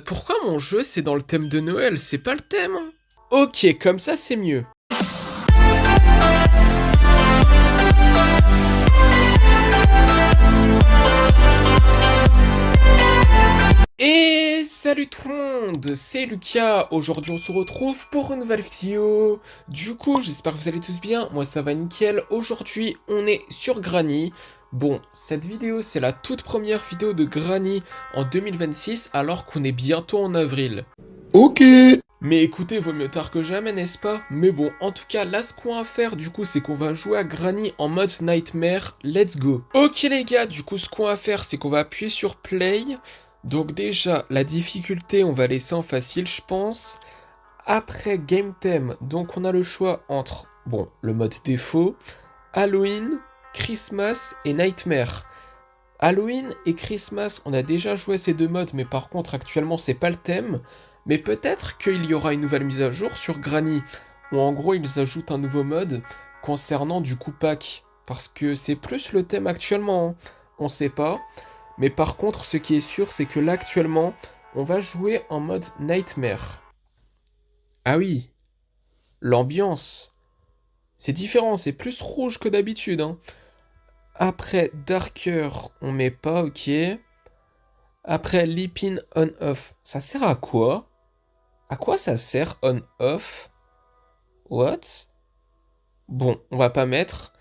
Pourquoi mon jeu c'est dans le thème de Noël? C'est pas le thème, hein. Ok, comme ça c'est mieux. Et salut tout le monde, c'est Lucas. Aujourd'hui on se retrouve pour une nouvelle vidéo. Du coup, j'espère que vous allez tous bien. Moi ça va nickel. Aujourd'hui on est sur Granny. Bon, cette vidéo c'est la toute première vidéo de Granny en 2026 alors qu'on est bientôt en avril. Ok. Mais écoutez, vaut mieux tard que jamais, n'est-ce pas? Mais bon, en tout cas, là, ce qu'on va faire, du coup, c'est qu'on va jouer à Granny en mode Nightmare. Let's go! Ok, les gars, du coup, ce qu'on va faire, c'est qu'on va appuyer sur Play. Donc déjà, la difficulté, on va laisser en facile, je pense. Après, Game Theme, donc on a le choix entre, bon, le mode défaut, Halloween, Christmas et Nightmare. Halloween et Christmas, on a déjà joué ces deux modes, mais par contre, actuellement, c'est pas le thème. Mais peut-être qu'il y aura une nouvelle mise à jour sur Granny, où en gros ils ajoutent un nouveau mode concernant du coup Pâques. Parce que c'est plus le thème actuellement, hein. On sait pas. Mais par contre, ce qui est sûr, c'est que là actuellement, on va jouer en mode Nightmare. Ah oui, l'ambiance. C'est différent, c'est plus rouge que d'habitude, hein. Après Darker, on met pas, ok. Après Leaping On-Off, ça sert à quoi? À quoi ça sert on-off? What? Bon, on va pas mettre.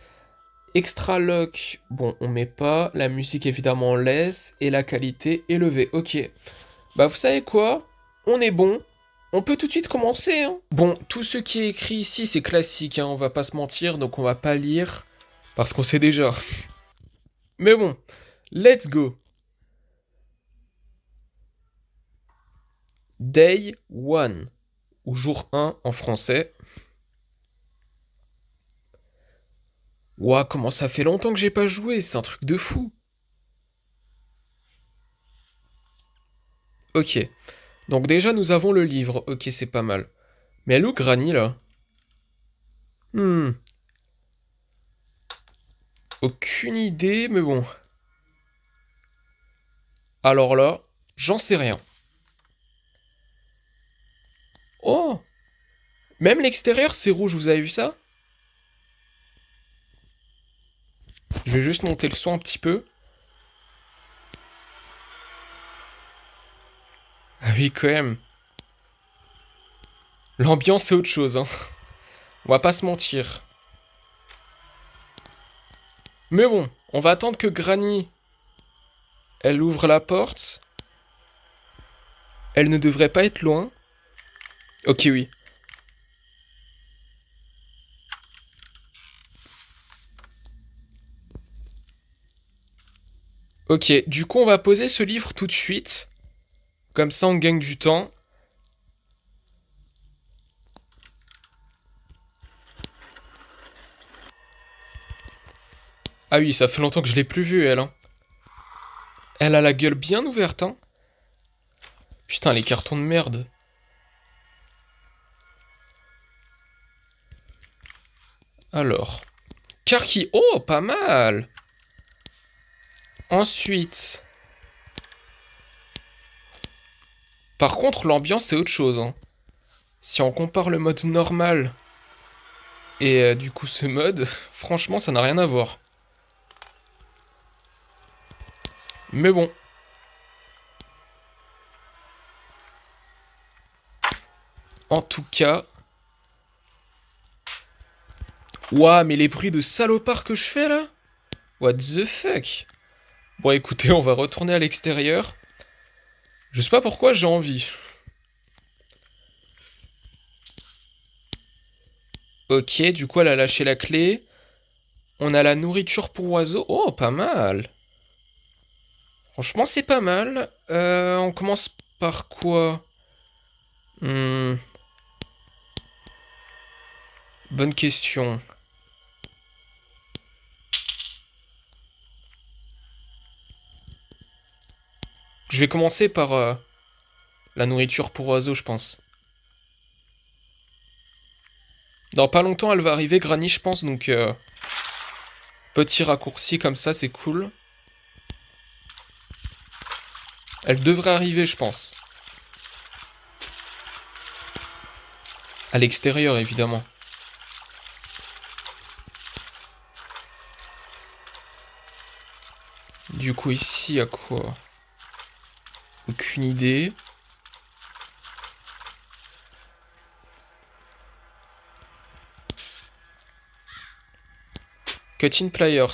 Extra lock, bon, on met pas. La musique, évidemment, on laisse. Et la qualité élevée. Ok. Bah, vous savez quoi? On est bon. On peut tout de suite commencer, hein. Bon, tout ce qui est écrit ici, c'est classique, hein. On va pas se mentir, donc on va pas lire. Parce qu'on sait déjà. Mais bon, let's go. Day 1. Ou jour 1 en français. Ouah, comment ça fait longtemps que j'ai pas joué, c'est un truc de fou. Ok. Donc déjà, nous avons le livre. Ok, c'est pas mal. Mais elle est où Granny, là? Hmm. Aucune idée, mais bon. Alors là, j'en sais rien. Oh! Même l'extérieur, c'est rouge, vous avez vu ça? Je vais juste monter le son un petit peu. Ah oui, quand même. L'ambiance, c'est autre chose, hein. On va pas se mentir. Mais bon, on va attendre que Granny, elle ouvre la porte. Elle ne devrait pas être loin. Ok, oui. Ok, du coup, on va poser ce livre tout de suite. Comme ça, on gagne du temps. Ah oui, ça fait longtemps que je l'ai plus vue, elle, hein. Elle a la gueule bien ouverte, hein. Putain, les cartons de merde. Alors. Karki. Oh, pas mal. Ensuite. Par contre, l'ambiance, c'est autre chose, hein. Si on compare le mode normal et du coup ce mode, franchement, ça n'a rien à voir. Mais bon. En tout cas... Ouah, mais les bruits de salopard que je fais, là? What the fuck? Bon, écoutez, on va retourner à l'extérieur. Je sais pas pourquoi j'ai envie. Ok, du coup, elle a lâché la clé. On a la nourriture pour oiseaux. Oh, pas mal. Franchement, c'est pas mal. On commence par quoi? Hmm, bonne question. Je vais commencer par la nourriture pour oiseaux, je pense. Dans pas longtemps, elle va arriver, Granny, je pense, donc... petit raccourci comme ça, c'est cool. Elle devrait arriver, je pense. À l'extérieur, évidemment. Du coup, ici, il y a quoi? Aucune idée. Cutting pliers.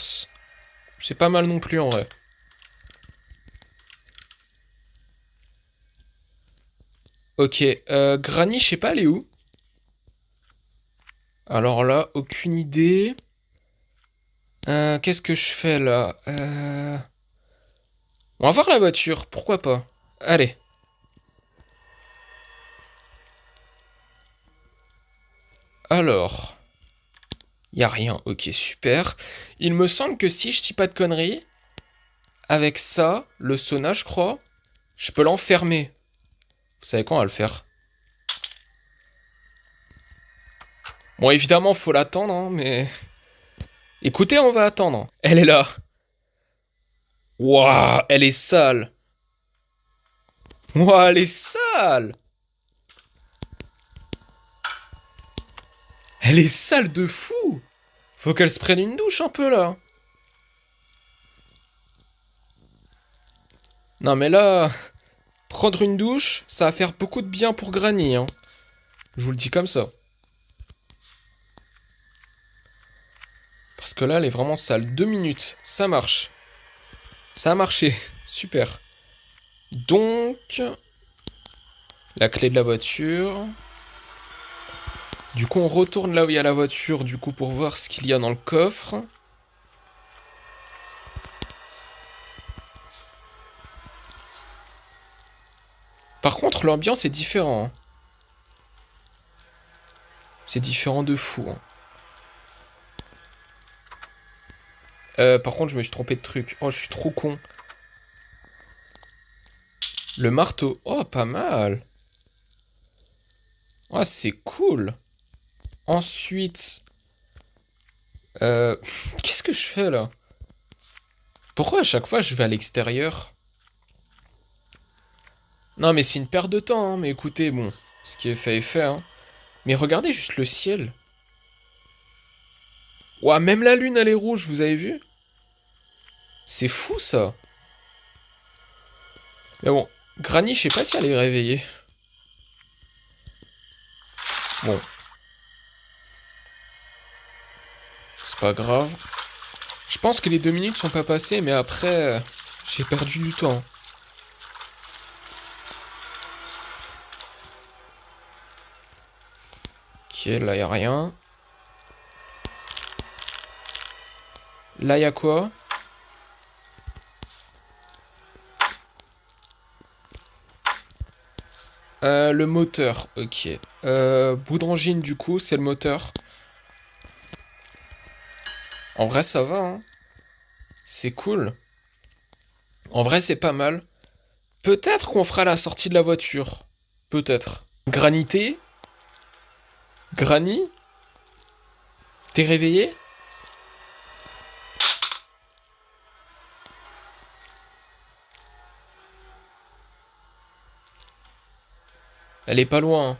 C'est pas mal non plus, en vrai. Ok, Granny, je sais pas, elle est où? Alors là, aucune idée. Qu'est-ce que je fais là? On va voir la voiture, pourquoi pas? Allez. Alors. Y a rien, ok, super. Il me semble que si je dis pas de conneries, avec ça, le sauna, je crois, je peux l'enfermer. Vous savez quand on va le faire? Bon, évidemment, faut l'attendre, hein, mais... Écoutez, on va attendre. Elle est là. Waouh, elle est sale. Waouh, elle est sale. Elle est sale de fou. Faut qu'elle se prenne une douche un peu, là. Non, mais là... Prendre une douche, ça va faire beaucoup de bien pour Granny, hein. Je vous le dis comme ça. Parce que là, elle est vraiment sale. 2 minutes, ça marche. Ça a marché, super. Donc, la clé de la voiture. Du coup, on retourne là où il y a la voiture, du coup, pour voir ce qu'il y a dans le coffre. Par contre, l'ambiance est différente. C'est différent de fou. Hein. Par contre, je me suis trompé de truc. Oh, je suis trop con. Le marteau. Oh, pas mal. Oh, c'est cool. Ensuite... Qu'est-ce que je fais, là? Pourquoi à chaque fois, je vais à l'extérieur? Non, mais c'est une perte de temps, hein. Mais écoutez, bon, ce qui est fait est fait, hein. Mais regardez juste le ciel. Ouah, même la lune, elle est rouge, vous avez vu? C'est fou, ça. Mais bon, Granny, je sais pas si elle est réveillée. Bon, c'est pas grave. Je pense que les 2 minutes sont pas passées, mais après, j'ai perdu du temps. Ok, là, y a rien. Là, y a quoi? Le moteur, ok. Bout d'engine, du coup, c'est le moteur. En vrai, ça va, hein. C'est cool. En vrai, c'est pas mal. Peut-être qu'on fera la sortie de la voiture. Peut-être. Granité? Granny? T'es réveillé? Elle est pas loin. Hein.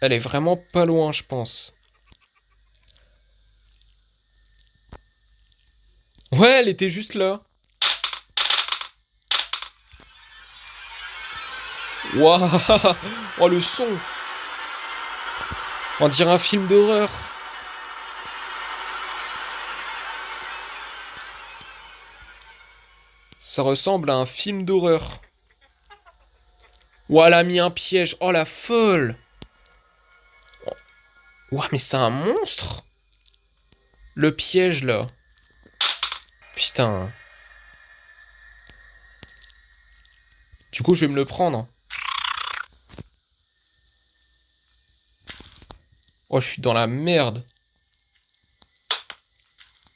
Elle est vraiment pas loin, je pense. Ouais, elle était juste là. Waouh. Oh, le son. On dirait un film d'horreur. Ça ressemble à un film d'horreur. Ouah, elle a mis un piège. Oh, la folle. Ouah, mais c'est un monstre. Le piège, là. Putain. Du coup, je vais me le prendre. Oh, je suis dans la merde.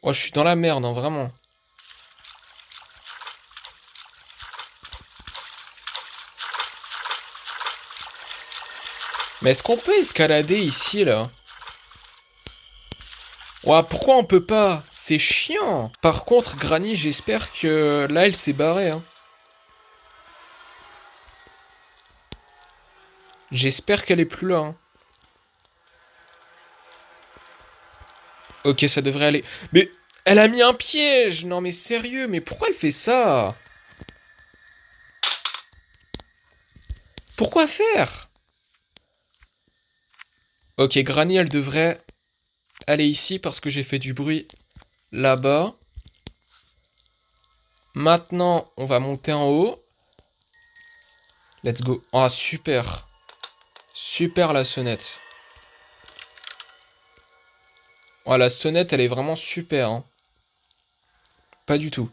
Oh, je suis dans la merde, hein, vraiment. Mais est-ce qu'on peut escalader ici, là? Ouah, pourquoi on peut pas? C'est chiant. Par contre, Granny, j'espère que là, elle s'est barrée. Hein. J'espère qu'elle est plus là. Hein. Ok, ça devrait aller. Mais elle a mis un piège. Non mais sérieux, mais pourquoi elle fait ça? Pourquoi faire? Ok, Granny, elle devrait aller ici parce que j'ai fait du bruit là-bas. Maintenant, on va monter en haut. Let's go. Ah, super. Super la sonnette. Oh, la sonnette, elle est vraiment super. Hein. Pas du tout.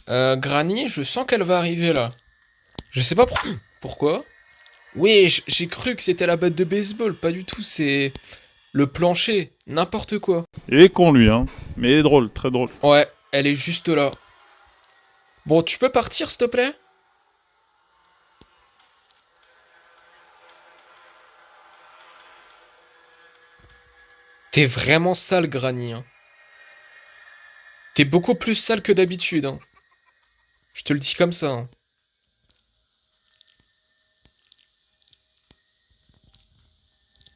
Granny, je sens qu'elle va arriver là. Je sais pas pourquoi. Oui, j'ai cru que c'était la batte de baseball. Pas du tout, c'est le plancher. N'importe quoi. Il est con lui, hein. Mais il est drôle, très drôle. Ouais, elle est juste là. Bon, tu peux partir, s'il te plaît? T'es vraiment sale, Granny. Hein. T'es beaucoup plus sale que d'habitude. Hein. Je te le dis comme ça. Hein.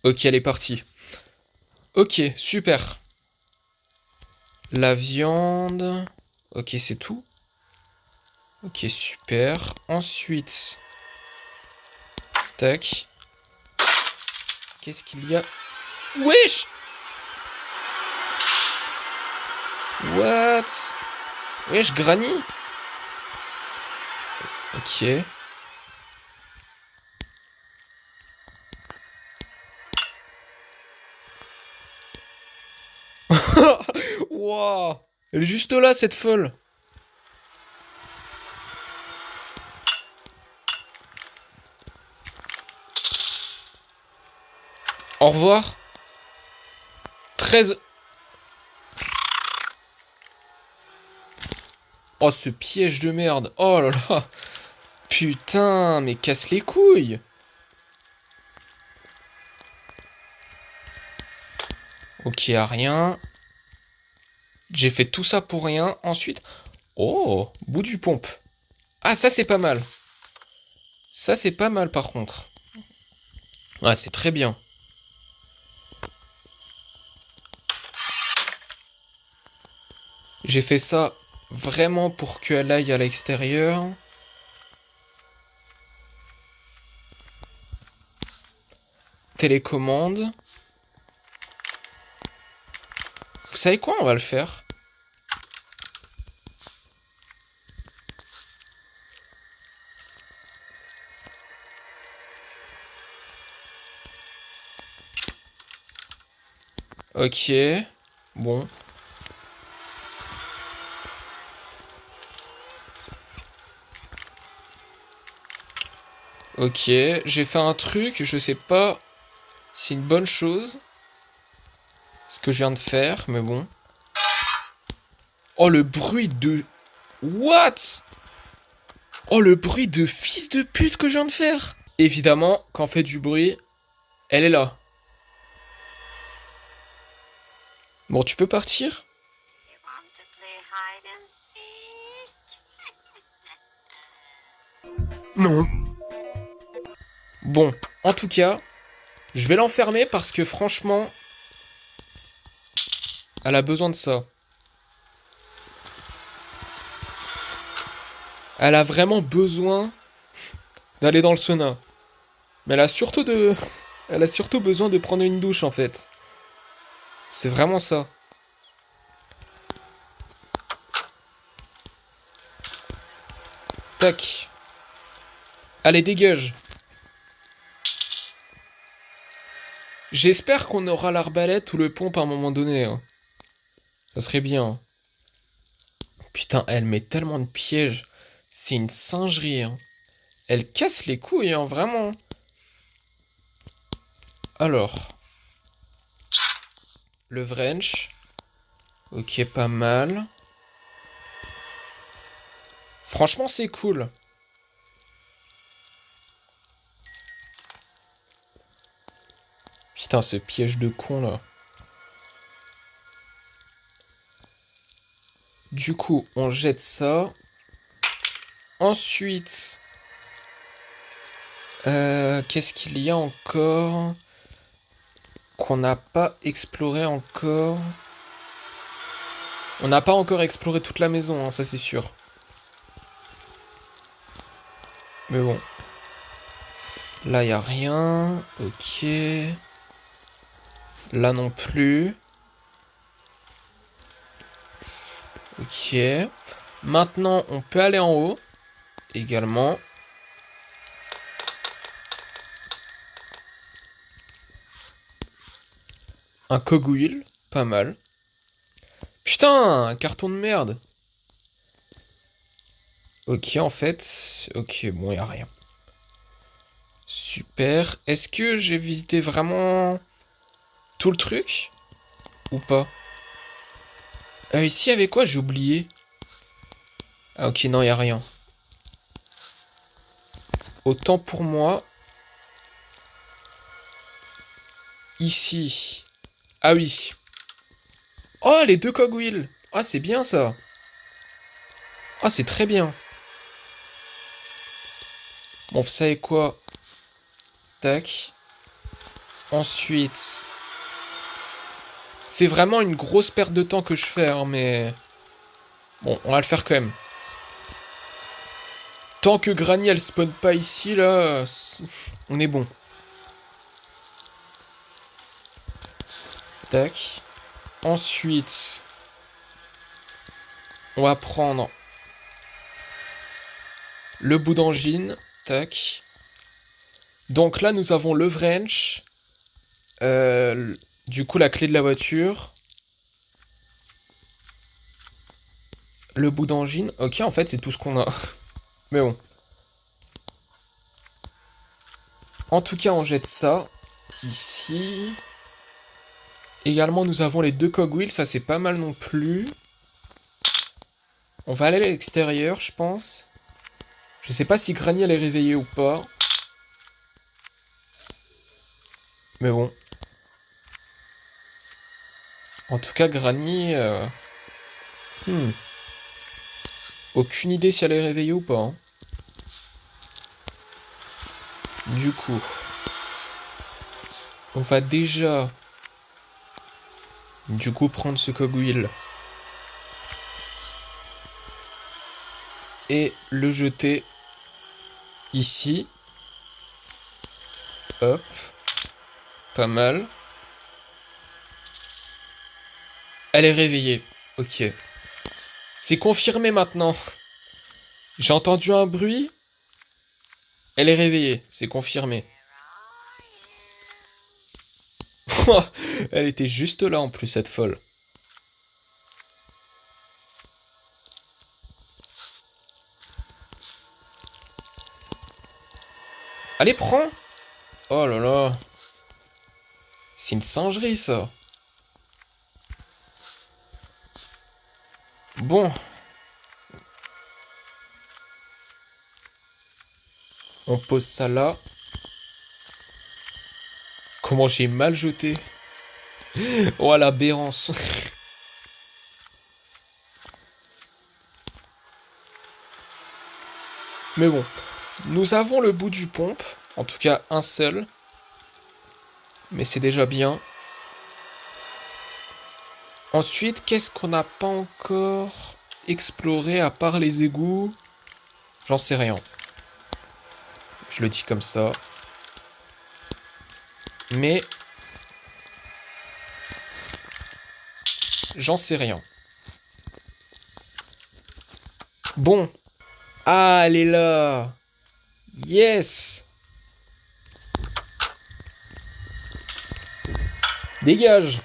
Ok, elle est partie. Ok, super. La viande... Ok, c'est tout. Ok, super. Ensuite... Tac. Qu'est-ce qu'il y a? Wesh! What? Wesh, Granny? Ok. Wouah! Elle est juste là, cette folle. Au revoir. 13. Oh, ce piège de merde. Oh là là. Putain, mais casse les couilles. Ok, à rien. J'ai fait tout ça pour rien. Ensuite... Oh, bout du pompe. Ah, ça, c'est pas mal. Ça, c'est pas mal, par contre. Ah, c'est très bien. J'ai fait ça vraiment pour qu'elle aille à l'extérieur. Télécommande. Vous savez quoi? On va le faire. Ok. Bon. Ok. J'ai fait un truc. Je sais pas si c'est une bonne chose. Ce que je viens de faire. Mais bon. Oh, le bruit de... What? Oh, le bruit de fils de pute que je viens de faire. Évidemment, quand on fait du bruit, elle est là. Bon, tu peux partir? Non. Bon, en tout cas, je vais l'enfermer parce que franchement, elle a besoin de ça. Elle a vraiment besoin d'aller dans le sauna. Mais elle a surtout de... Elle a surtout besoin de prendre une douche en fait. C'est vraiment ça. Tac. Allez, dégage. J'espère qu'on aura l'arbalète ou le pompe à un moment donné. Hein. Ça serait bien. Hein. Putain, elle met tellement de pièges. C'est une singerie. Hein. Elle casse les couilles, hein, vraiment. Alors. Le wrench. Ok, pas mal. Franchement, c'est cool. Putain, ce piège de con, là. Du coup, on jette ça. Ensuite... qu'est-ce qu'il y a encore qu'on n'a pas exploré encore? On n'a pas encore exploré toute la maison, hein, ça c'est sûr. Mais bon. Là, y a rien. Ok. Là non plus. Ok. Maintenant, on peut aller en haut. Également. Un cogwheel. Pas mal. Putain, un carton de merde. Ok, en fait... Ok, bon, y a rien. Super. Est-ce que j'ai visité vraiment tout le truc? Ou pas? Ici, il y avait quoi? J'ai oublié. Ah, ok, non, y a rien. Autant pour moi. Ici. Ah oui. Oh, les deux cogwheels. Ah, c'est bien, ça. Ah, c'est très bien. Bon, vous savez quoi? Tac. Ensuite... C'est vraiment une grosse perte de temps que je fais, hein, mais... Bon, on va le faire quand même. Tant que Granny, elle spawn pas ici, là... On est bon. Tac. Ensuite... On va prendre... Le bout d'angine. Tac. Donc là, nous avons le wrench. Du coup, la clé de la voiture. Le bout d'angine. Ok, en fait, c'est tout ce qu'on a. Mais bon. En tout cas, on jette ça. Ici. Également, nous avons les deux cogwheels. Ça, c'est pas mal non plus. On va aller à l'extérieur, je pense. Je sais pas si Granny, elle est réveillée ou pas. Mais bon. En tout cas, Granny... Aucune idée si elle est réveillée ou pas. Hein. Du coup... On va déjà... Du coup, prendre ce cogwheel. Et le jeter... Ici. Hop. Pas mal. Elle est réveillée. Ok. C'est confirmé maintenant. J'ai entendu un bruit. Elle est réveillée. C'est confirmé. Elle était juste là en plus, cette folle. Allez, prends! Oh là là. C'est une singerie, ça. Bon. On pose ça là. Comment j'ai mal jeté. Oh, l'aberrance. Mais bon. Nous avons le bout du pompe. En tout cas, un seul. Mais c'est déjà bien. Ensuite, qu'est-ce qu'on n'a pas encore exploré à part les égouts? J'en sais rien. Je le dis comme ça. Mais... J'en sais rien. Bon. Ah, elle est là. Yes. Dégage.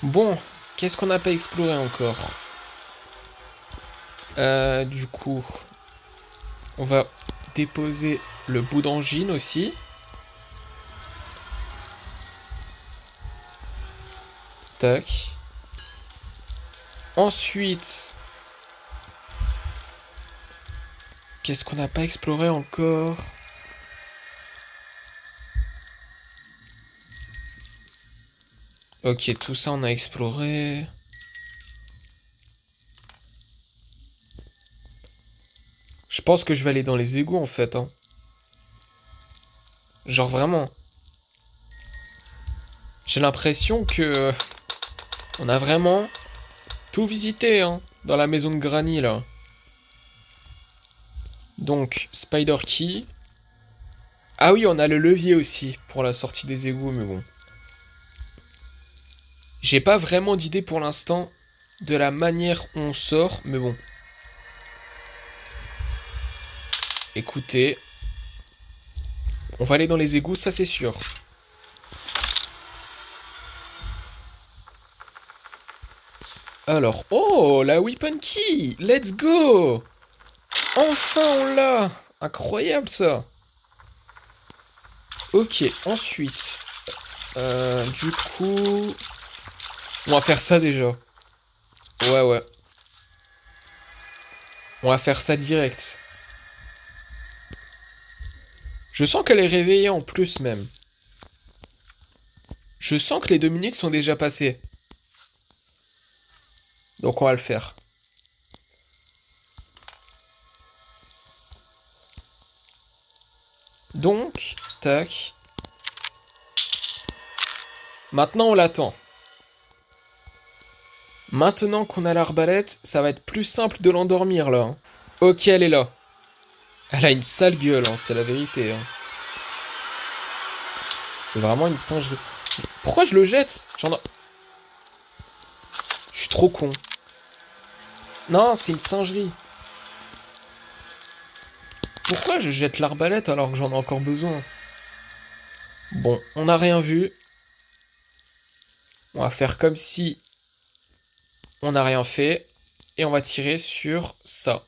Bon. Qu'est-ce qu'on n'a pas exploré encore? Du coup... On va déposer le bout d'angine aussi. Tac. Ensuite... Qu'est-ce qu'on n'a pas exploré encore? Ok, tout ça on a exploré. Je pense que je vais aller dans les égouts en fait, hein. Genre vraiment. J'ai l'impression que on a vraiment tout visité, hein, dans la maison de Granny là. Donc, Spider Key. Ah oui, on a le levier aussi pour la sortie des égouts, mais bon. J'ai pas vraiment d'idée pour l'instant de la manière où on sort, mais bon. Écoutez, on va aller dans les égouts, ça c'est sûr. Alors, oh, la Weapon Key! Let's go! Enfin on l'a! Incroyable ça! Ok, ensuite... du coup... On va faire ça déjà. Ouais, ouais. On va faire ça direct. Je sens qu'elle est réveillée en plus même. Je sens que les 2 minutes sont déjà passées. Donc on va le faire. Donc, tac. Maintenant on l'attend. Maintenant qu'on a l'arbalète, ça va être plus simple de l'endormir là, hein. Ok, elle est là. Elle a une sale gueule, hein, c'est la vérité, hein. C'est vraiment une singerie. Pourquoi je le jette? Je suis trop con. Non, c'est une singerie. Pourquoi je jette l'arbalète alors que j'en ai encore besoin? Bon, on n'a rien vu. On va faire comme si on n'a rien fait. Et on va tirer sur ça.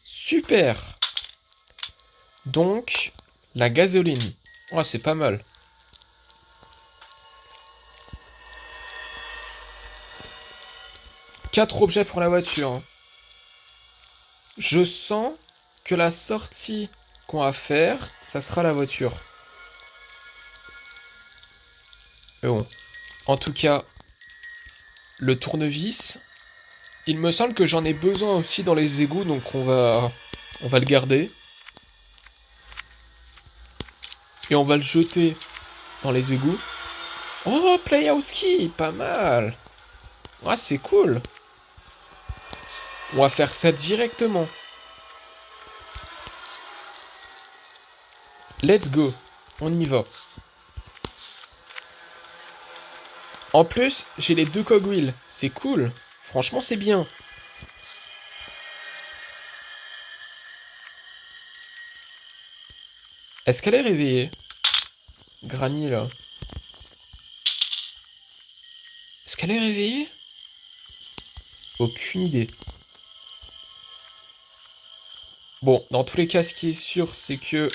Super! Donc, la gasoline. Oh, c'est pas mal. Quatre objets pour la voiture, hein. Je sens que la sortie qu'on va faire, ça sera la voiture. Mais bon. En tout cas, le tournevis. Il me semble que j'en ai besoin aussi dans les égouts, donc on va le garder. Et on va le jeter dans les égouts. Oh, Playhouse Key, pas mal. Ah, c'est cool. On va faire ça directement. Let's go. On y va. En plus, j'ai les 2 cogwheels. C'est cool. Franchement, c'est bien. Est-ce qu'elle est réveillée? Granny, là. Est-ce qu'elle est réveillée? Aucune idée. Bon, dans tous les cas, ce qui est sûr, c'est que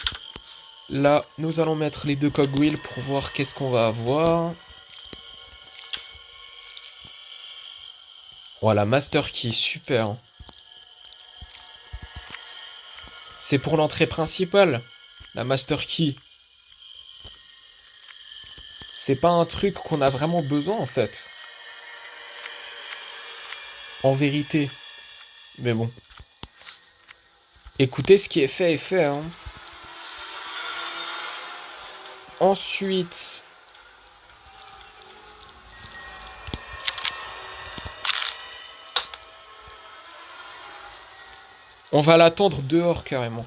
là, nous allons mettre les 2 cogwheels pour voir qu'est-ce qu'on va avoir. Voilà, Master Key, super. C'est pour l'entrée principale, la Master Key. C'est pas un truc qu'on a vraiment besoin, en fait. En vérité. Mais bon. Écoutez, ce qui est fait, hein. Ensuite... on va l'attendre dehors, carrément.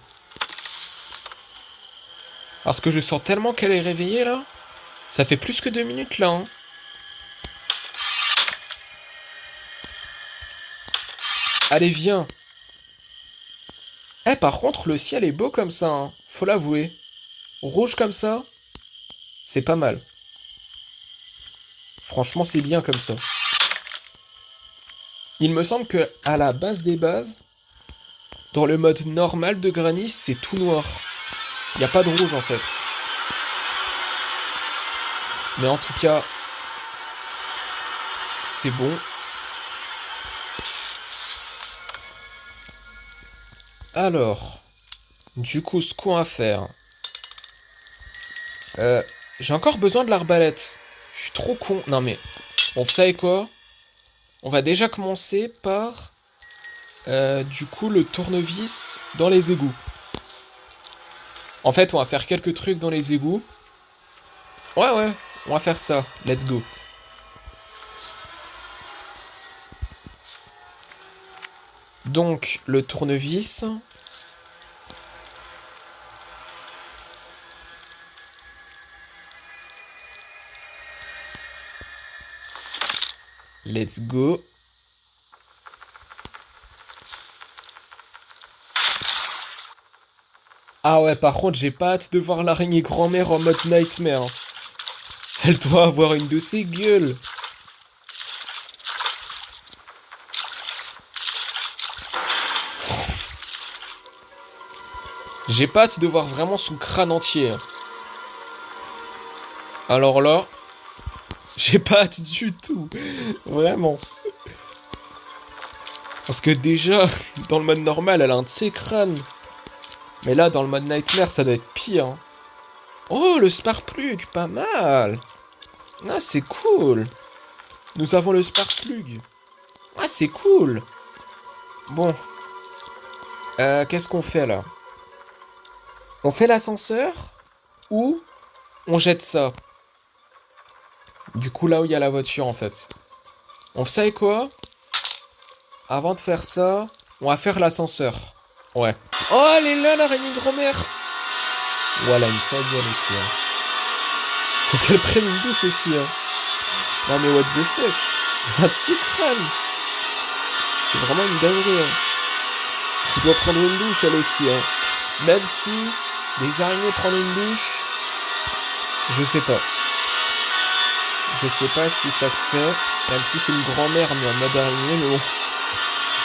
Parce que je sens tellement qu'elle est réveillée, là. Ça fait plus que 2 minutes, là, hein. Allez, viens. Eh, par contre, le ciel est beau comme ça, hein. Faut l'avouer. Rouge comme ça, c'est pas mal. Franchement, c'est bien comme ça. Il me semble que à la base des bases, dans le mode normal de Granny, c'est tout noir. Il n'y a pas de rouge en fait. Mais en tout cas, c'est bon. Alors, du coup, ce qu'on va faire... j'ai encore besoin de l'arbalète. Je suis trop con. Non mais, bon, vous savez quoi? On va déjà commencer par... du coup, le tournevis dans les égouts. En fait, on va faire quelques trucs dans les égouts. Ouais, on va faire ça. Let's go. Donc, le tournevis. Let's go. Ah ouais, par contre, j'ai pas hâte de voir l'araignée grand-mère en mode Nightmare. Elle doit avoir une de ses gueules. J'ai pas hâte de voir vraiment son crâne entier. Alors là, j'ai pas hâte du tout. Vraiment. Parce que déjà, dans le mode normal, elle a un de ses crânes. Mais là, dans le mode Nightmare, ça doit être pire. Oh, le Sparkplug, pas mal. Ah, c'est cool. Nous avons le Sparkplug. Ah, c'est cool. Bon. Qu'est-ce qu'on fait là? On fait l'ascenseur ou on jette ça? Du coup, là où il y a la voiture, en fait. Vous savez quoi? Avant de faire ça, on va faire l'ascenseur. Ouais. Oh, elle est là, l'araignée grand-mère. Voilà, une sale gueule aussi. Hein. Faut qu'elle prenne une douche aussi. Hein. Non mais what the fuck? Un de ses crânes. C'est vraiment une dinguerie. Hein. Elle doit prendre une douche, elle aussi. Hein. Même si les araignées prennent une douche, je sais pas. Je sais pas si ça se fait. Même si c'est une grand-mère, mais en mode araignée, mais bon.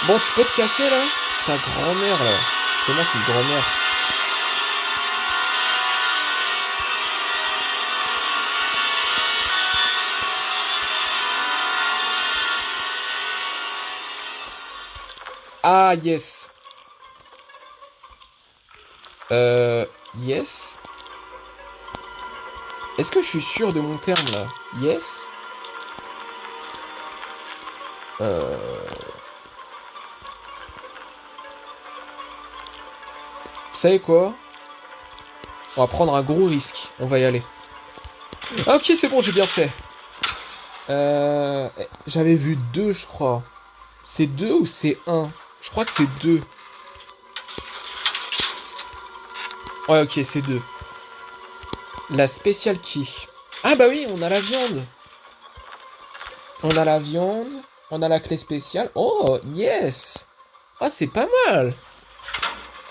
Bon, tu peux te casser là? Ta grand-mère là. Justement, c'est une grand-mère. Ah, yes. Yes. Est-ce que je suis sûr de mon terme là? Yes. Vous savez quoi? On va prendre un gros risque. On va y aller. Ah ok, c'est bon, j'ai bien fait. J'avais vu 2, je crois. C'est 2 ou c'est 1? Je crois que c'est 2. Ouais, ok, c'est 2. La spécial key. Ah bah oui, on a la viande. On a la viande. On a la clé spéciale. Oh, yes. Ah, c'est pas mal.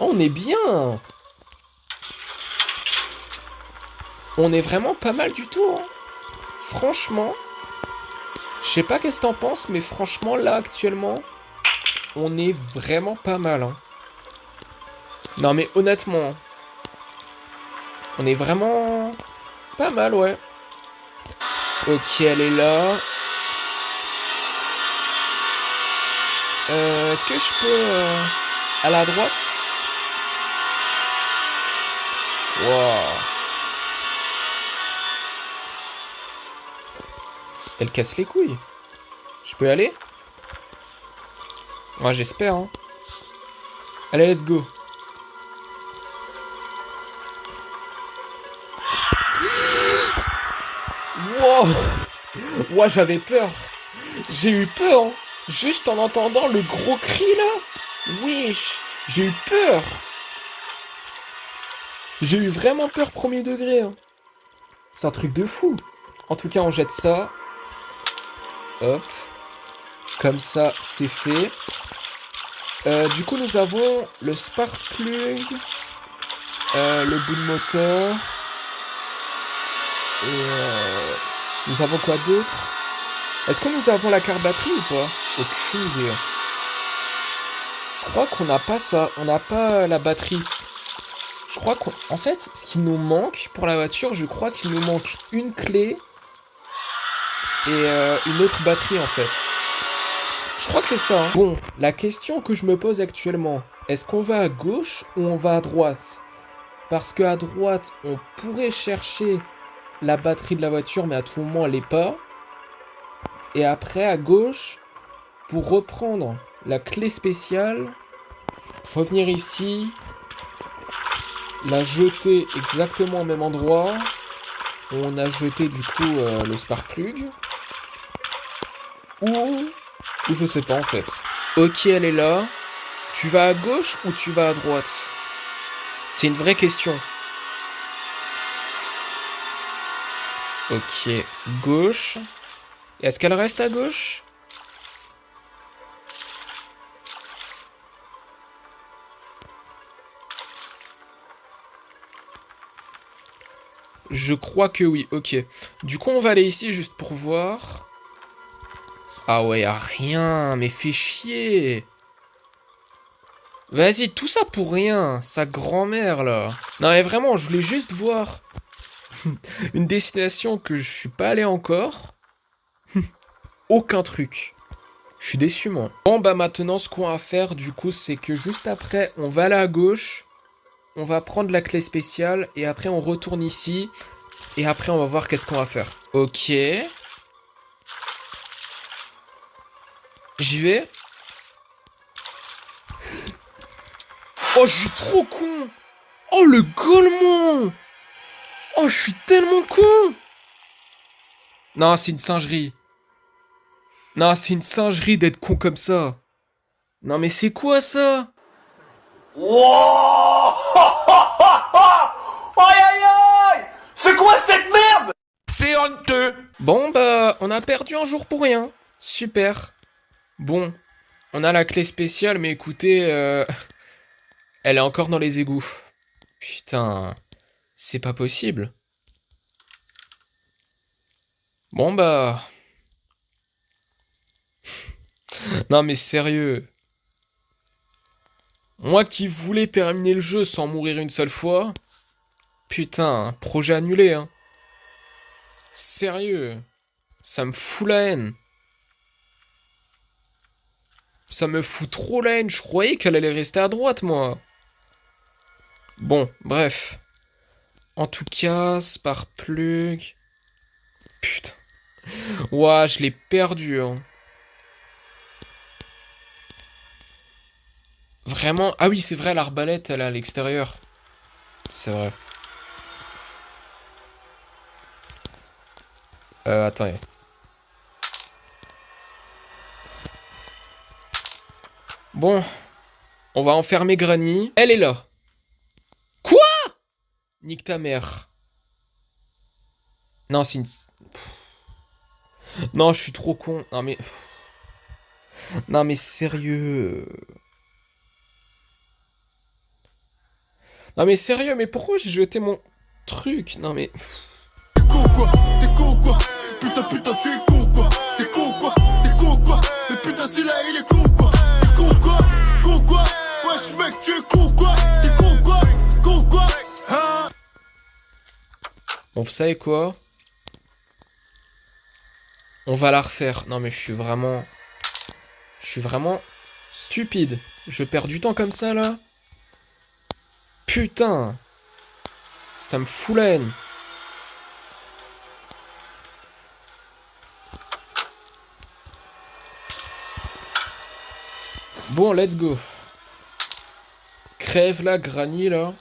Oh, on est bien. On est vraiment pas mal du tout. Hein. Franchement. Je sais pas qu'est-ce que t'en penses, mais franchement, là, actuellement, on est vraiment pas mal. Hein. Non, mais honnêtement, on est vraiment pas mal, ouais. Ok, elle est là. Est-ce que je peux aller à droite? Wow. Elle casse les couilles. Je peux aller? Ouais, j'espère, hein. Allez, let's go. Wow. Wow, j'avais peur. J'ai eu peur, hein. Juste en entendant le gros cri, là. Wesh. J'ai eu peur. J'ai eu vraiment peur premier degré, hein. C'est un truc de fou. En tout cas, on jette ça. Hop. Comme ça, c'est fait. Du coup, nous avons le spark plug. Le bout de moteur. Et nous avons quoi d'autre? Est-ce que nous avons la carte batterie ou pas? Aucune idée. Je crois qu'on n'a pas ça. On n'a pas la batterie. Je crois qu'en fait, ce qui nous manque pour la voiture, je crois qu'il nous manque une clé et une autre batterie en fait. Je crois que c'est ça. Hein. Bon, la question que je me pose actuellement, est-ce qu'on va à gauche ou on va à droite? Parce qu'à droite, on pourrait chercher la batterie de la voiture, mais à tout moment, elle n'est pas. Et après, à gauche, pour reprendre la clé spéciale, revenir ici, la jeter exactement au même endroit où on a jeté du coup le spark plug. Ou je sais pas en fait. Ok, elle est là. Tu vas à gauche ou tu vas à droite? C'est une vraie question. Ok, gauche. Est-ce qu'elle reste à gauche? Je crois que oui, ok. Du coup, on va aller ici juste pour voir. Ah ouais, y'a rien, mais fais chier. Vas-y, tout ça pour rien, sa grand-mère là. Non mais vraiment, je voulais juste voir une destination que je suis pas allé encore. Aucun truc. Je suis déçu moi. Bon bah maintenant ce qu'on va faire du coup c'est que juste après on va aller à gauche. On va prendre la clé spéciale et après on retourne ici. Et après on va voir qu'est-ce qu'on va faire. Ok. J'y vais. Oh je suis trop con. Oh le golemon. Oh je suis tellement con. Non c'est une singerie. Non c'est une singerie d'être con comme ça. Non mais c'est quoi ça? Wow. Aïe aïe aïe. C'est quoi cette merde? C'est honteux. Bon bah on a perdu un jour pour rien. Super. Bon, on a la clé spéciale mais écoutez, elle est encore dans les égouts. Putain, c'est pas possible. Bon bah... Non mais sérieux. Moi qui voulais terminer le jeu sans mourir une seule fois... Putain, projet annulé, hein. Sérieux. Ça me fout la haine. Ça me fout trop la haine. Je croyais qu'elle allait rester à droite, moi. Bon, bref. En tout cas, Sparkplug... Putain. Ouah, je l'ai perdu, hein. Vraiment... Ah oui, c'est vrai, l'arbalète, elle est à l'extérieur. C'est vrai. Attendez. Bon. On va enfermer Granny. Elle est là. Quoi? Nique ta mère. Non, c'est une... Non, je suis trop con. Non, mais... Non, mais sérieux. Non, mais sérieux, mais pourquoi j'ai jeté mon truc? Non, mais... T'es con quoi? T'es con quoi? Putain, putain, tu es con quoi? T'es con quoi? T'es con quoi? Mais putain, celui-là, il est con quoi? T'es con quoi? Con quoi? Wesh, mec, tu es con quoi? T'es con quoi? Con quoi? Hein? Bon, vous savez quoi? On va la refaire. Non, mais je suis vraiment... Je suis vraiment stupide. Je perds du temps comme ça, là. Putain. Ça me fout la haine. Bon, let's go. Crève la Granny, là.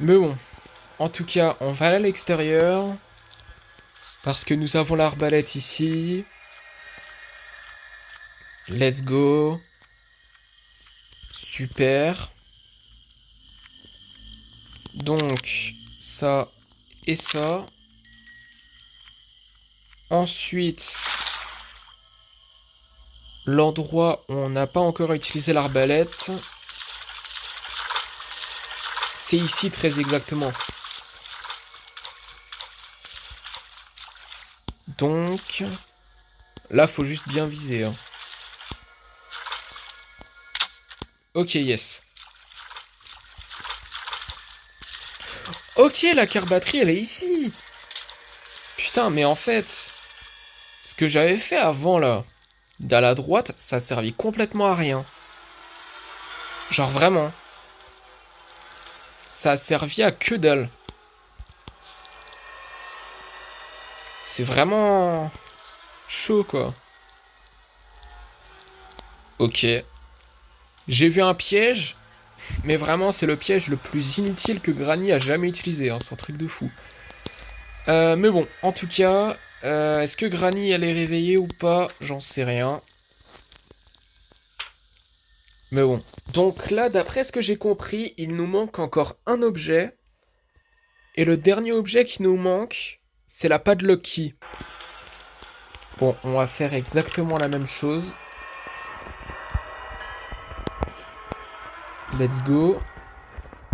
Mais bon. En tout cas, on va aller à l'extérieur. Parce que nous avons l'arbalète ici. Let's go. Super. Donc, ça et ça. Ensuite, l'endroit où on n'a pas encore utilisé l'arbalète. C'est ici très exactement. Donc, là, faut juste bien viser. Hein. Ok, yes. Ok, la carte batterie, elle est ici. Putain, mais en fait, ce que j'avais fait avant, là, À la droite, ça a servi complètement à rien. Genre vraiment. Ça a servi à que dalle. C'est vraiment... chaud, quoi. Ok. J'ai vu un piège, mais vraiment, c'est le piège le plus inutile que Granny a jamais utilisé. Hein. C'est un truc de fou. Mais bon, en tout cas, est-ce que Granny, elle est réveillée ou pas? J'en sais rien. Mais bon. Donc là, d'après ce que j'ai compris, il nous manque encore un objet. Et le dernier objet qui nous manque, c'est la padlock key. Bon, on va faire exactement la même chose. Let's go.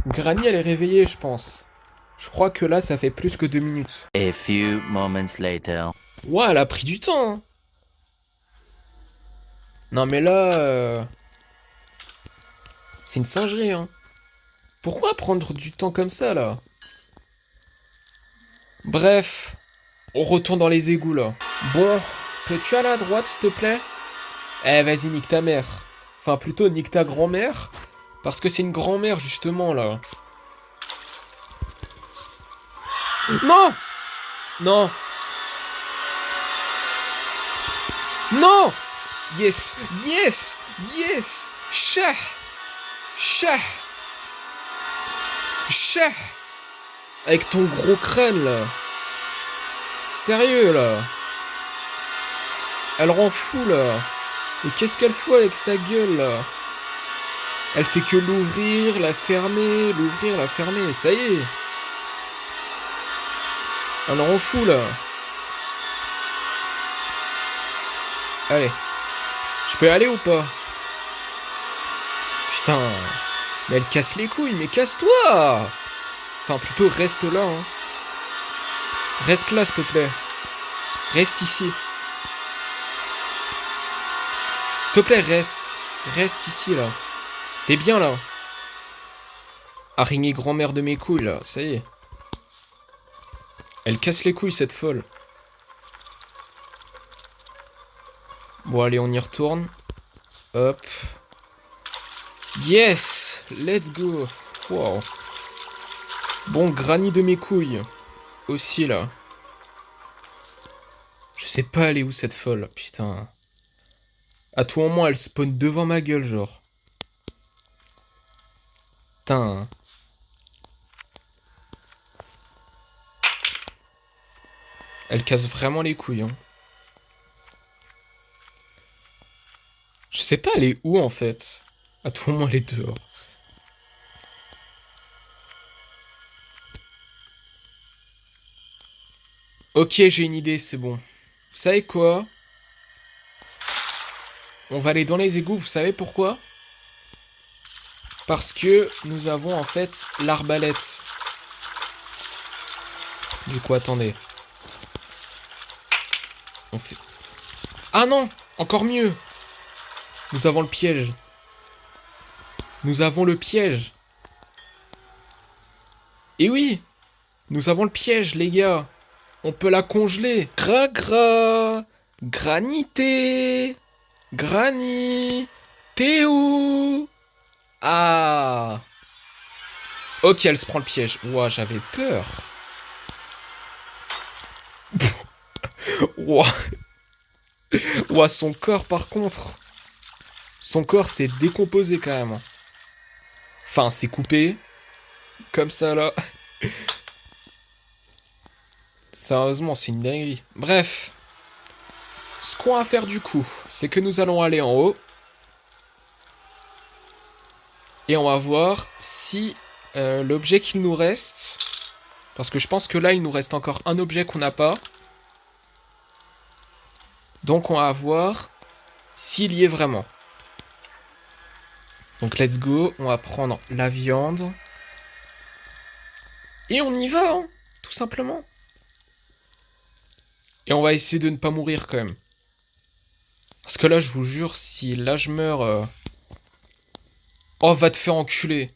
Granny, elle est réveillée, je pense. Je crois que là, ça fait plus que 2 minutes. A few moments later. Ouah, elle a pris du temps. Hein. Non, mais là... c'est une singerie, hein. Pourquoi prendre du temps comme ça, là? Bref. On retourne dans les égouts, là. Bon, peux-tu aller à droite, s'il te plaît? Eh, vas-y, nique ta mère. Enfin, plutôt, nique ta grand-mère. Parce que c'est une grand-mère, justement, là. Non! Non! Non! Yes! Yes! Yes! Chat! Chat! Chat! Avec ton gros crâne, là. Sérieux, là. Elle rend fou, là. Et qu'est-ce qu'elle fout avec sa gueule, là? Elle fait que l'ouvrir, la fermer, l'ouvrir, la fermer. Ça y est. Elle rend fou, là. Allez. Je peux y aller ou pas? Putain. Mais elle casse les couilles, mais casse-toi! Enfin, plutôt reste là, hein. Reste là, s'il te plaît. Reste ici. S'il te plaît, reste. Reste ici, là. T'es bien, là. Araignée grand-mère de mes couilles, là. Ça y est. Elle casse les couilles, cette folle. Bon, allez, on y retourne. Hop. Yes! Let's go! Wow. Bon, Granny de mes couilles. Aussi, là. Je sais pas aller où, cette folle. Putain. À tout moment, elle spawn devant ma gueule, genre. Putain. Elle casse vraiment les couilles, hein. Je sais pas elle est où, en fait. À tout moment, elle est dehors. Ok, j'ai une idée, c'est bon. Vous savez quoi? On va aller dans les égouts, vous savez pourquoi? Parce que nous avons en fait l'arbalète. Du coup, attendez. On fait... Ah non! Encore mieux! Nous avons le piège. Nous avons le piège. Et oui! Nous avons le piège, les gars! On peut la congeler. Gra. Granité. Granny. T'es où? Ah. Ok, elle se prend le piège. Ouah, j'avais peur. Ouah. Ouah, son corps, par contre. Son corps s'est décomposé, quand même. Enfin, c'est coupé. Comme ça, là. Sérieusement, c'est une dinguerie. Bref. Ce qu'on va faire du coup, c'est que nous allons aller en haut. Et on va voir si l'objet qu'il nous reste... Parce que je pense que là, il nous reste encore un objet qu'on n'a pas. Donc on va voir s'il y est vraiment. Donc let's go. On va prendre la viande. Et on y va, hein, tout simplement. Et on va essayer de ne pas mourir quand même. Parce que là, je vous jure, si là je meurs... Oh, va te faire enculer.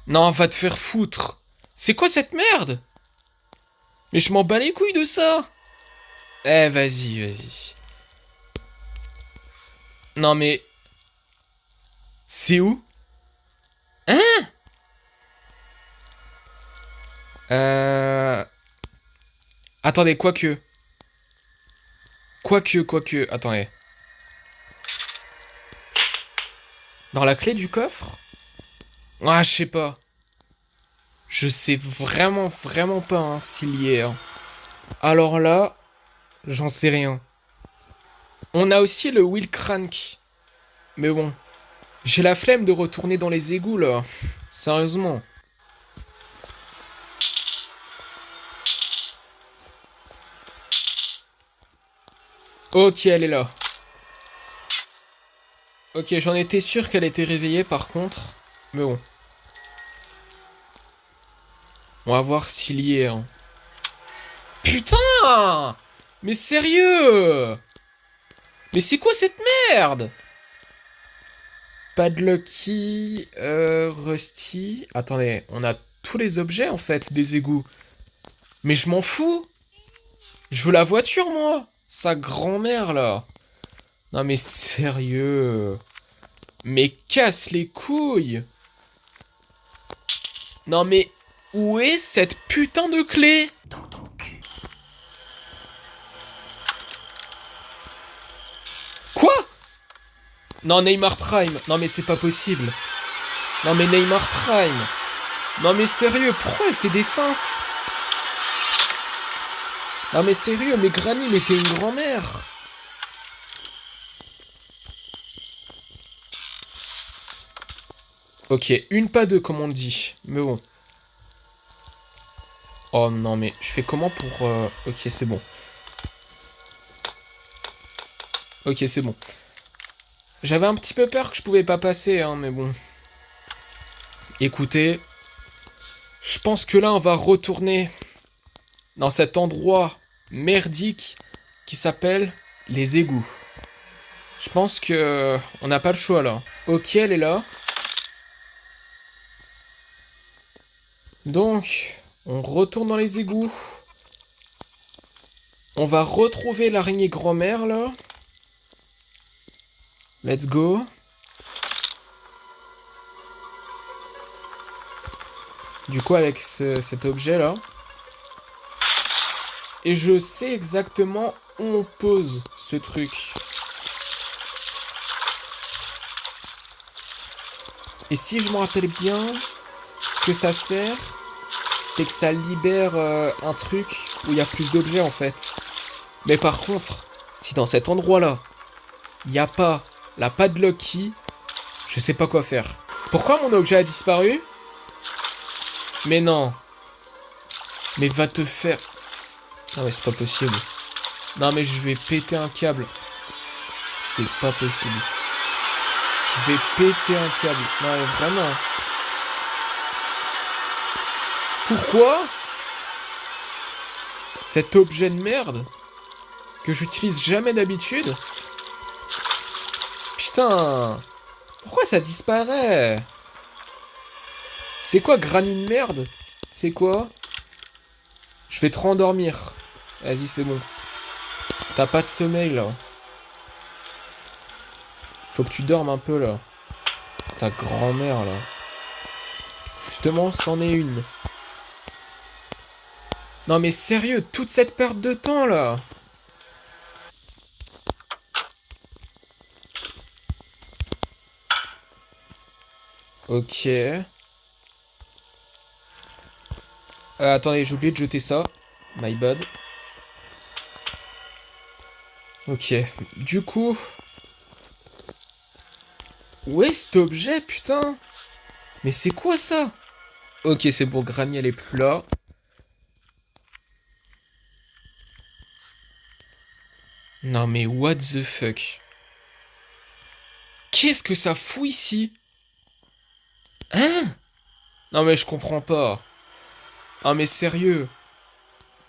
Non, va te faire foutre. C'est quoi cette merde? Mais je m'en bats les couilles de ça. Eh, vas-y, vas-y. Non mais... C'est où? Hein? Attendez, quoique... Quoique... Attendez. Dans la clé du coffre? Ah, je sais pas. Je sais vraiment pas, hein, s'il y est. Hein. Alors là, j'en sais rien. On a aussi le Wheel Crank. Mais bon, j'ai la flemme de retourner dans les égouts, là. Sérieusement. Ok, elle est là. Ok, j'en étais sûr qu'elle était réveillée, par contre. Mais bon. On va voir s'il y est. Hein. Putain! Mais sérieux! Mais c'est quoi cette merde? Padlocky, Rusty... Attendez, on a tous les objets, en fait, des égouts. Mais je m'en fous. Je veux la voiture, moi. Sa grand-mère, là. Non, mais sérieux. Mais casse les couilles. Non, mais où est cette putain de clé? Dans ton cul. Quoi? Non, Neymar Prime. Non, mais c'est pas possible. Non, mais Neymar Prime. Non, mais sérieux, pourquoi elle fait des feintes? Non, mais sérieux, mais Granny, mais t'es une grand-mère. Ok, une pas deux, comme on le dit. Mais bon. Oh non, mais je fais comment pour... Ok, c'est bon. Ok, c'est bon. J'avais un petit peu peur que je pouvais pas passer, hein, mais bon. Écoutez, je pense que là, on va retourner dans cet endroit merdique qui s'appelle les égouts. Je pense que on n'a pas le choix, là. Ok, elle est là. Donc, on retourne dans les égouts. On va retrouver l'araignée grand-mère, là. Let's go. Du coup, avec cet objet-là. Et je sais exactement où on pose ce truc. Et si je me rappelle bien, ce que ça sert, c'est que ça libère un truc où il y a plus d'objets, en fait. Mais par contre, si dans cet endroit-là, il n'y a pas la padlock key, je sais pas quoi faire. Pourquoi mon objet a disparu? Mais non. Mais va te faire... Non mais c'est pas possible. Non mais je vais péter un câble. C'est pas possible. Je vais péter un câble. Non mais vraiment. Pourquoi cet objet de merde que j'utilise jamais d'habitude? Putain. Pourquoi ça disparaît? C'est quoi, Granny de merde? C'est quoi? Je vais te rendormir. Vas-y, c'est bon. T'as pas de sommeil, là. Faut que tu dormes un peu, là. Ta grand-mère, là. Justement, c'en est une. Non, mais sérieux, toute cette perte de temps, là. Ok. Attendez, j'ai oublié de jeter ça. My bad. Ok. Du coup... Où est cet objet, putain? Mais c'est quoi, ça? Ok, c'est bon, Granny, elle est plus là. Non, mais what the fuck? Qu'est-ce que ça fout ici? Hein? Non, mais je comprends pas. Ah mais sérieux.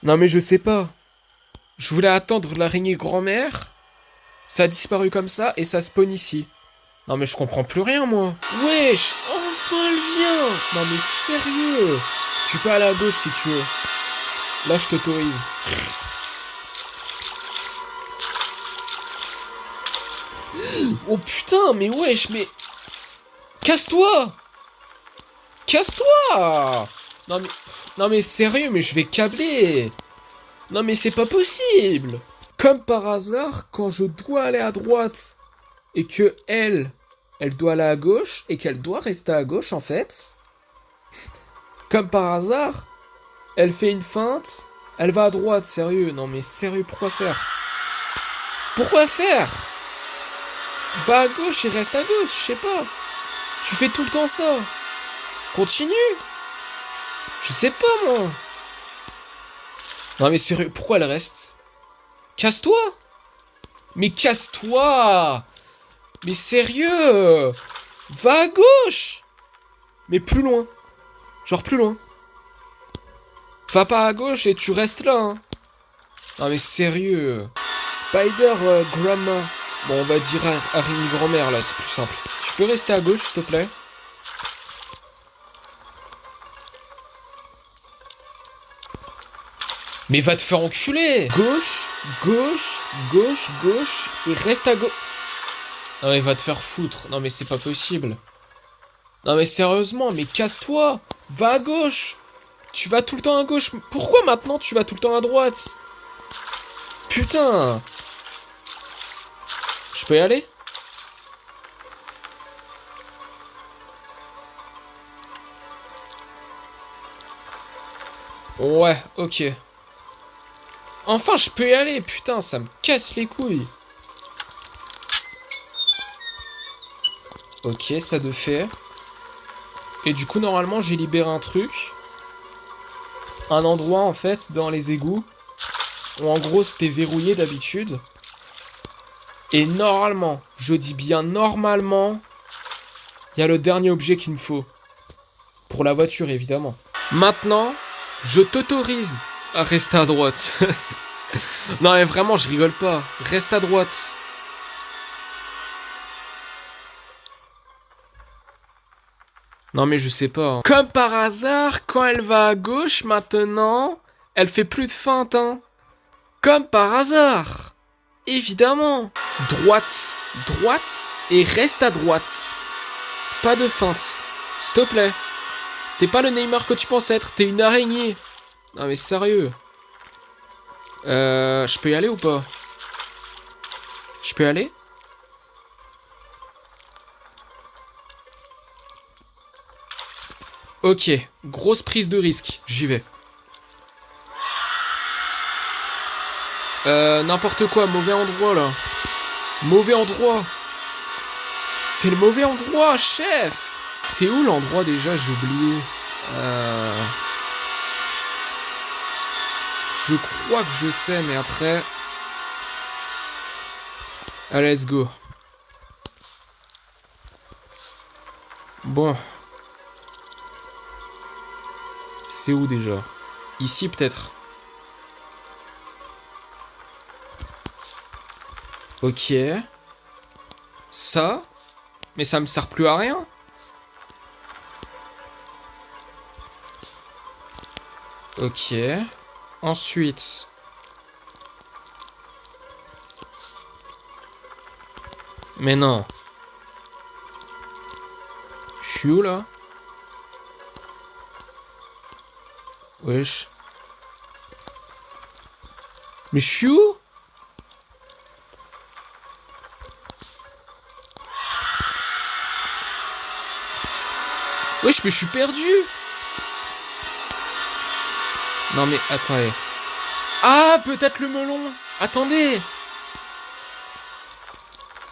Non mais je sais pas. Je voulais attendre l'araignée grand-mère. Ça a disparu comme ça et ça spawn ici. Non mais je comprends plus rien moi. Wesh, enfin elle vient. Non mais sérieux. Tu peux aller à gauche si tu veux. Là je t'autorise. Oh putain, mais wesh, mais... Casse-toi! Casse-toi! Non mais sérieux, mais je vais câbler! Non mais c'est pas possible! Comme par hasard, quand je dois aller à droite, et que elle doit aller à gauche, et qu'elle doit rester à gauche en fait, comme par hasard, elle fait une feinte, elle va à droite, sérieux. Non mais sérieux, pourquoi faire? Pourquoi faire? Va à gauche et reste à gauche, je sais pas. Tu fais tout le temps ça. Continue. Je sais pas moi. Non mais sérieux, pourquoi elle reste? Casse-toi. Mais casse-toi. Mais sérieux. Va à gauche. Mais plus loin. Genre plus loin. Va pas à gauche et tu restes là, hein. Non mais sérieux. Spider Grandma. Bon, on va dire Harry grand-mère, là, c'est plus simple. Tu peux rester à gauche, s'il te plaît? Mais va te faire enculer! Gauche, gauche, gauche, gauche, et reste à gauche. Non mais va te faire foutre. Non mais c'est pas possible. Non mais sérieusement, mais casse-toi! Va à gauche! Tu vas tout le temps à gauche. Pourquoi maintenant tu vas tout le temps à droite? Putain! Je peux y aller? Ouais, ok. Enfin, je peux y aller, putain, ça me casse les couilles. Ok, ça de fait. Et du coup, normalement, j'ai libéré un truc. Un endroit, en fait, dans les égouts. Où, en gros, c'était verrouillé d'habitude. Et normalement, je dis bien normalement, il y a le dernier objet qu'il me faut. Pour la voiture, évidemment. Maintenant, je t'autorise à rester à droite. Non mais vraiment, je rigole pas. Reste à droite. Non mais je sais pas. Hein. Comme par hasard, quand elle va à gauche maintenant, elle fait plus de feinte, hein. Comme par hasard. Évidemment. Droite. Droite. Et reste à droite. Pas de feinte. S'il te plaît. T'es pas le Neymar que tu penses être. T'es une araignée. Non mais sérieux. Je peux y aller ou pas? Je peux y aller? Ok. Grosse prise de risque. J'y vais. N'importe quoi, mauvais endroit là. Mauvais endroit. C'est le mauvais endroit, chef. C'est où l'endroit déjà? J'ai oublié. Je crois que je sais, mais après... Allez, let's go. Bon. C'est où déjà? Ici peut-être. Ok. Ça? Mais ça me sert plus à rien. Ok. Ensuite. Mais non. Je suis où là? Wesh. Mais je suis où? Wesh, mais je suis perdu. Non mais attendez. Ah, peut-être le melon. Attendez.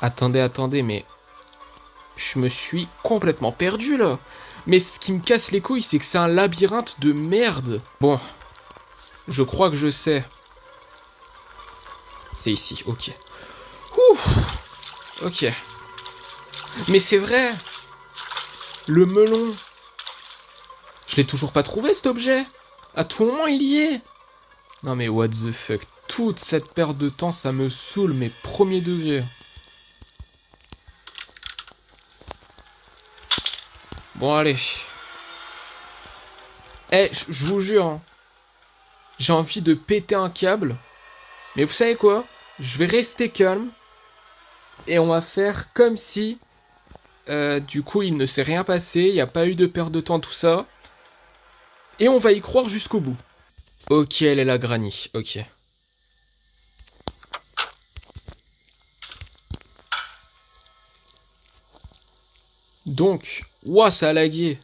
Attendez, mais... Je me suis complètement perdu, là. Mais ce qui me casse les couilles, c'est que c'est un labyrinthe de merde. Bon. Je crois que je sais. C'est ici, ok. Ouh. Ok. Mais c'est vrai. Le melon. Je l'ai toujours pas trouvé, cet objet. À tout moment, il y est. Non mais what the fuck. Toute cette perte de temps, ça me saoule, mais premier degré. Bon, allez. Eh, je vous jure, hein, j'ai envie de péter un câble. Mais vous savez quoi? Je vais rester calme. Et on va faire comme si, du coup, il ne s'est rien passé, il n'y a pas eu de perte de temps, tout ça. Et on va y croire jusqu'au bout. Ok, elle est là, Granny, ok. Donc, ouah, ça a lagué.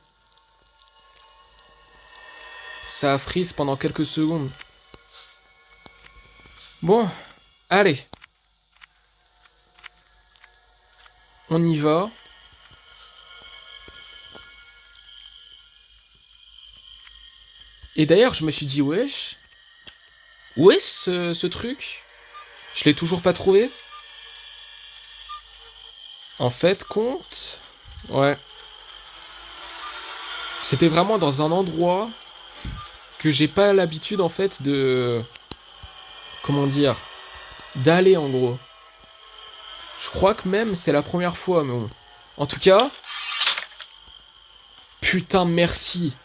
Ça a freeze pendant quelques secondes. Bon, allez. On y va. Et d'ailleurs, je me suis dit, wesh. Où est ce truc? Je l'ai toujours pas trouvé. En fait, compte... Ouais. C'était vraiment dans un endroit que j'ai pas l'habitude, en fait, de... Comment dire? D'aller, en gros. Je crois que même c'est la première fois, mais bon. En tout cas... Putain, merci.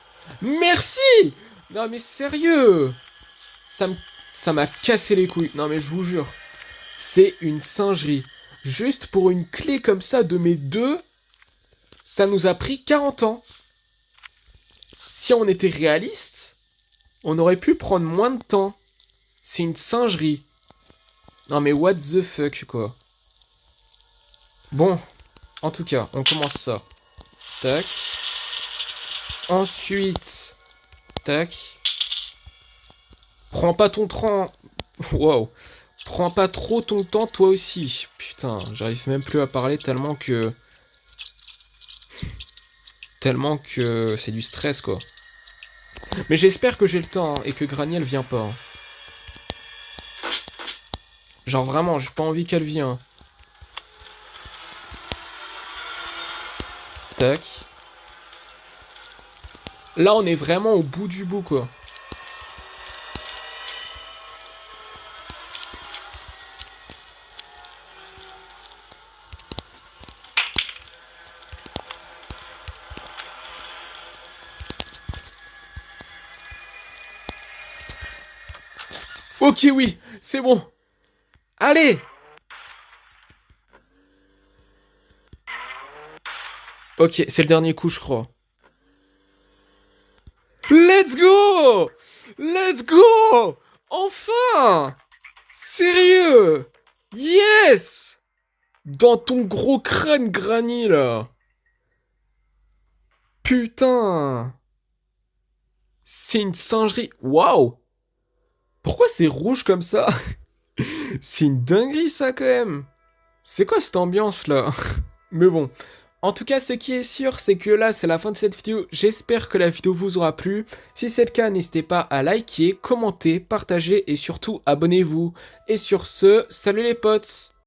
Merci! Non, mais sérieux! Ça m'a cassé les couilles. Non, mais je vous jure. C'est une singerie. Juste pour une clé comme ça de mes deux, ça nous a pris 40 ans. Si on était réaliste, on aurait pu prendre moins de temps. C'est une singerie. Non, mais what the fuck, quoi. Bon, en tout cas, on commence ça. Tac. Ensuite, tac. Prends pas ton temps. Wow. Prends pas trop ton temps, toi aussi. Putain, j'arrive même plus à parler tellement que... Tellement que c'est du stress, quoi. Mais j'espère que j'ai le temps, hein, et que Granny, elle vient pas. Hein. Genre vraiment, j'ai pas envie qu'elle vienne. Tac. Là, on est vraiment au bout du bout, quoi. Ok, oui, c'est bon. Allez! Ok, c'est le dernier coup, je crois. Let's go! Let's go! Enfin! Sérieux? Yes! Dans ton gros crâne, Granny, là. Putain! C'est une singerie. Waouh! Pourquoi c'est rouge comme ça? C'est une dinguerie, ça, quand même. C'est quoi cette ambiance, là? Mais bon. En tout cas, ce qui est sûr, c'est que là, c'est la fin de cette vidéo. J'espère que la vidéo vous aura plu. Si c'est le cas, n'hésitez pas à liker, commenter, partager et surtout, abonnez-vous. Et sur ce, salut les potes!